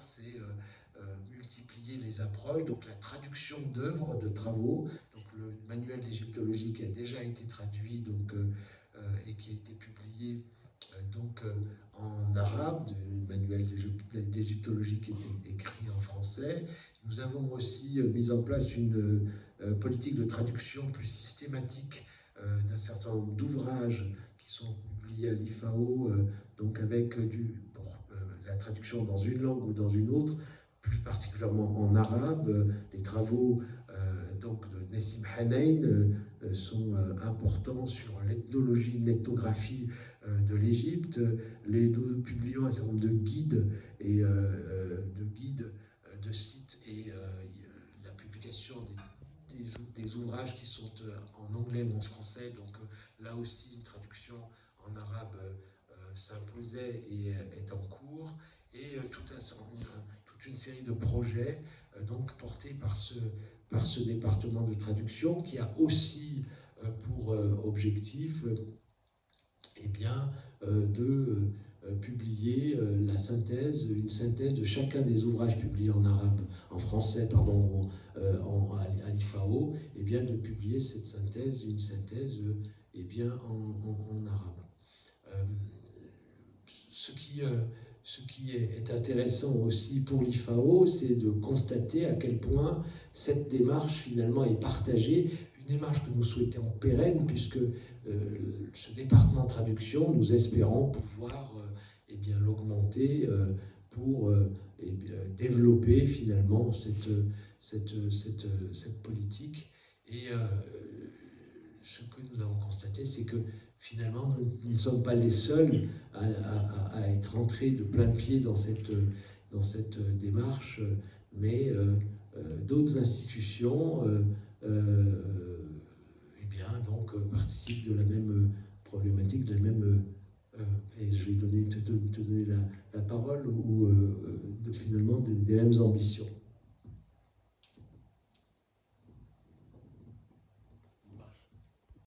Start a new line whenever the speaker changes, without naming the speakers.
c'est multiplier les approches, donc la traduction d'œuvres, de travaux. Donc le manuel d'égyptologie qui a déjà été traduit et qui a été publié en arabe, le manuel d'égyptologie qui était écrit en français. Nous avons aussi mis en place une politique de traduction plus systématique d'un certain nombre d'ouvrages qui sont publiés à l'IFAO, donc avec la traduction dans une langue ou dans une autre, plus particulièrement en arabe. Les travaux de Nessim Hanayn sont importants sur l'ethnologie, l'ethnographie de l'Égypte. Nous publions un certain nombre de guides de sites et la publication des ouvrages qui sont en anglais ou en français. Donc là aussi, une traduction en arabe s'imposait et est en cours. Et toute une série de projets portés par ce département de traduction qui a aussi pour objectif de publier une synthèse de chacun des ouvrages publiés en arabe, en français, pardon, à l'IFAO, de publier cette synthèse, une synthèse en arabe. Ce qui est intéressant aussi pour l'IFAO, c'est de constater à quel point cette démarche finalement est partagée, une démarche que nous souhaitons pérenne, puisque ce département de traduction, nous espérons pouvoir l'augmenter pour développer finalement cette politique. Et ce que nous avons constaté, c'est que finalement, nous ne sommes pas les seuls à être entrés de plein pied dans cette démarche, mais d'autres institutions participent de la même problématique, de la même... et je vais te donner la parole, finalement des mêmes ambitions.